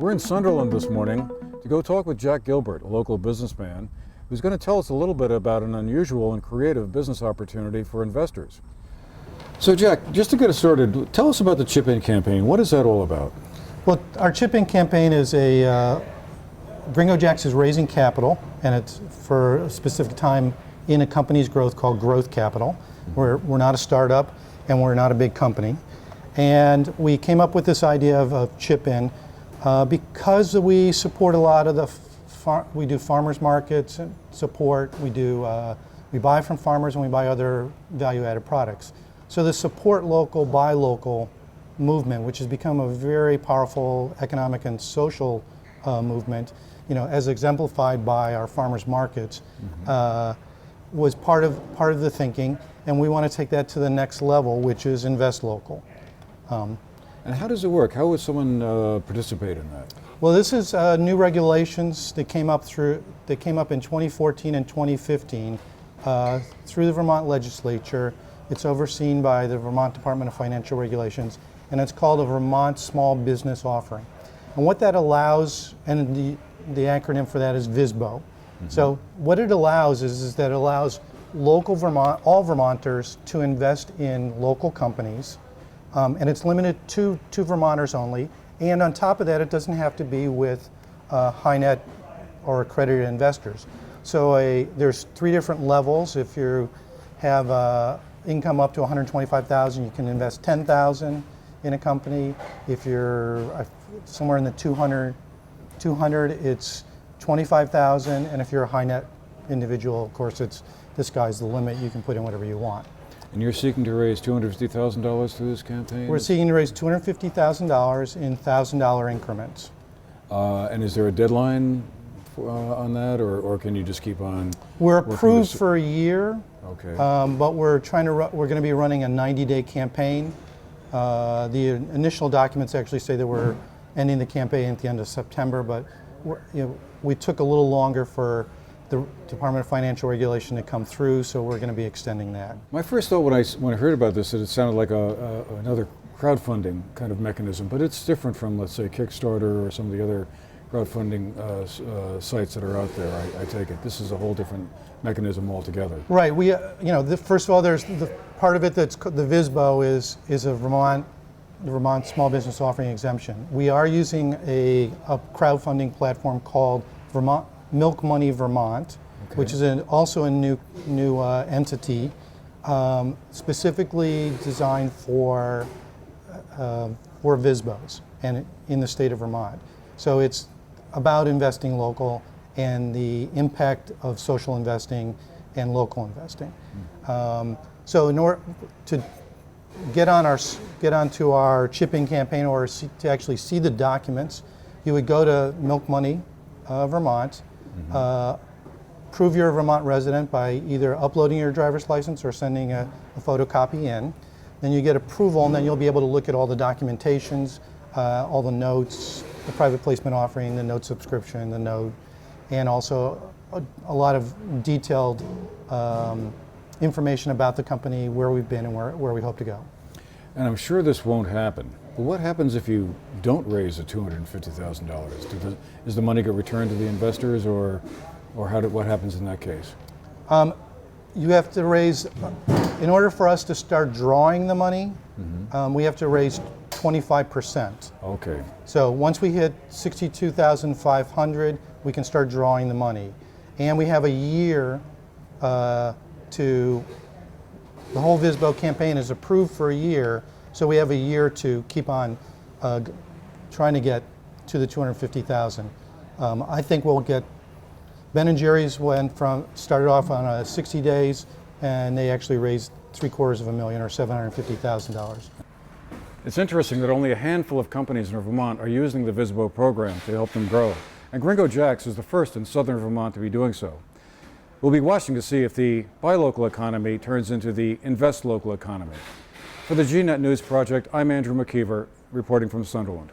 We're in Sunderland this morning to go talk with Jack Gilbert, a local businessman, who's going to tell us a little bit about an unusual and creative business opportunity for investors. So Jack, just to get us started, tell us about the Chip In campaign. What is that all about? Well, our Chip In campaign is Gringo Jacks is raising capital, and it's for a specific time in a company's growth called growth capital. We're not a startup and we're not a big company. And we came up with this idea of Chip In because we support a lot of we do farmers markets and support, we buy from farmers and we buy other value-added products. So the support local, buy local movement, which has become a very powerful economic and social movement, as exemplified by our farmers markets, was part of the thinking, and we want to take that to the next level, which is invest local. And how does it work? How would someone participate in that? Well, this is new regulations that came up in 2014 and 2015 through the Vermont legislature. It's overseen by the Vermont Department of Financial Regulations, and it's called a Vermont Small Business Offering. And what that allows, and the acronym for that is VSBOE. So what it allows is that it allows all Vermonters to invest in local companies, and it's limited to Vermonters only. And on top of that, it doesn't have to be with high net or accredited investors. So there's 3 different levels. If you have income up to $125,000, you can invest $10,000 in a company. If you're somewhere in the 200, it's $25,000, and if you're a high net individual, of course, the sky's the limit. You can put in whatever you want. And you're seeking to raise $250,000 through this campaign? We're seeking to raise $250,000 in $1,000 increments. And is there a deadline on that, or can you just keep on? We're approved for a year. Okay. But we're going to be running a 90-day campaign. The initial documents actually say that we're ending the campaign at the end of September, but we took a little longer for the Department of Financial Regulation to come through, so we're going to be extending that. My first thought when I heard about this, that it sounded like another crowdfunding kind of mechanism, but it's different from, let's say, Kickstarter or some of the other crowdfunding sites that are out there. I take it this is a whole different mechanism altogether. Right. First of all, there's the part of it that's the VSBOE is a Vermont Small Business Offering exemption. We are using a crowdfunding platform called Milk Money Vermont, which is also a new entity, specifically designed for VSBOEs and in the state of Vermont. So it's about investing local and the impact of social investing and local investing. So in order to get onto our Chip In campaign, or to actually see the documents, you would go to Milk Money Vermont, prove you're a Vermont resident by either uploading your driver's license or sending a photocopy in. Then you get approval, and then you'll be able to look at all the documentations, all the notes, the private placement offering, the note subscription, the note, and also a lot of detailed information about the company, where we've been and where we hope to go. And I'm sure this won't happen. But what happens if you don't raise the $250,000? Is the money get returned to the investors, or what happens in that case? You have to raise, in order for us to start drawing the money, we have to raise 25%. Okay. So once we hit $62,500, we can start drawing the money. And we have a year the whole VSBOE campaign is approved for a year, so we have a year to keep on trying to get to the $250,000. I think we'll get, Ben & Jerry's started off on 60 days, and they actually raised $750,000 or $750,000. It's interesting that only a handful of companies in Vermont are using the VSBOE program to help them grow. And Gringo Jacks is the first in southern Vermont to be doing so. We'll be watching to see if the buy local economy turns into the invest local economy. For the GNAT News Project, I'm Andrew McKeever, reporting from Sunderland.